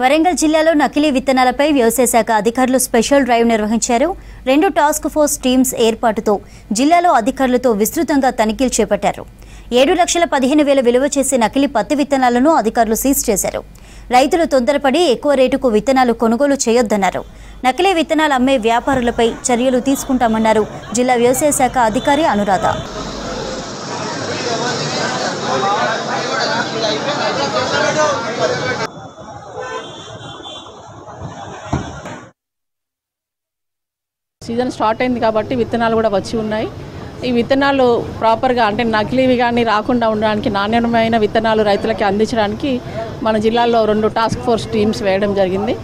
వరంగల్ జిల్లాలో నకిలీ విత్తనాలపై వ్యవసాయ శాఖ అధికారులు స్పెషల్ డ్రైవ్ నిర్వహించారు. 2 టాస్క్ ఫోర్స్ టీమ్స్ ఏర్పాటుతో జిల్లాలో అధికారులతో విస్తృతంగా తనిఖీలు చేపట్టారు. 7,15,000 విలువ చేసే నకిలీ పత్తి విత్తనాలను అధికారులు సీజ్ చేశారు. రైతులు తొందరపడి ఎక్కువ రేటుకు విత్తనాలు కొనుగోలు చేయొద్దన్నారు. నకిలీ విత్తనాలు అమ్మే వ్యాపారులపై చర్యలు తీసుకుంటామన్నారు జిల్లా వ్యవసాయ శాఖ అధికారి అనురాధ. సీజన్ స్టార్ట్ అయింది కాబట్టి విత్తనాలు కూడా వచ్చి ఉన్నాయి. ఈ విత్తనాలు ప్రాపర్గా అంటే నకిలీవి కానీ రాకుండా ఉండడానికి నాణ్యమైన విత్తనాలు రైతులకి అందించడానికి మన జిల్లాలో 2 టాస్క్ ఫోర్స్ టీమ్స్ వేయడం జరిగింది.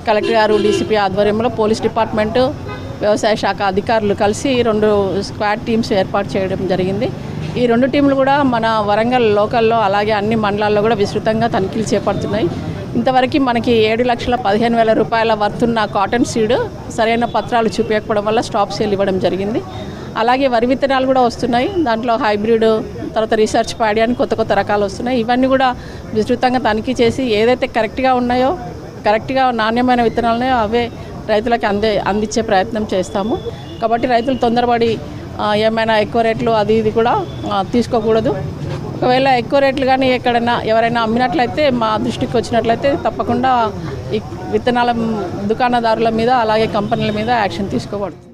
కలెక్టర్ గారు, డీసీపీ ఆధ్వర్యంలో పోలీస్ డిపార్ట్మెంటు, వ్యవసాయ శాఖ అధికారులు కలిసి 2 స్క్వాడ్ టీమ్స్ ఏర్పాటు చేయడం జరిగింది. ఈ 2 టీంలు కూడా మన వరంగల్ లోకల్లో అలాగే అన్ని మండలాల్లో కూడా విస్తృతంగా తనిఖీలు చేపడుతున్నాయి. ఇంతవరకు మనకి 7,15,000 రూపాయల వర్తున్న కాటన్ సీడ్ సరైన పత్రాలు చూపించకపోవడం వల్ల స్టాప్ సేల్ ఇవ్వడం జరిగింది. అలాగే వరి విత్తనాలు కూడా వస్తున్నాయి. దాంట్లో హైబ్రిడ్, తర్వాత రీసెర్చ్ ప్యాడీ అని కొత్త రకాలు వస్తున్నాయి. ఇవన్నీ కూడా విస్తృతంగా తనిఖీ చేసి ఏదైతే కరెక్ట్గా ఉన్నాయో, కరెక్ట్గా నాణ్యమైన విత్తనాలనే అవే రైతులకి అందించే ప్రయత్నం చేస్తాము. కాబట్టి రైతులు తొందరపడి ఏమైనా ఎక్కువ రేట్లు అది ఇది కూడా తీసుకోకూడదు. ఒకవేళ ఎక్కువ రేట్లు కానీ ఎక్కడైనా ఎవరైనా అమ్మినట్లయితే మా దృష్టికి వచ్చినట్లయితే తప్పకుండా ఈ విత్తనాల దుకాణదారుల మీద అలాగే కంపెనీల మీద యాక్షన్ తీసుకోబడుతుంది.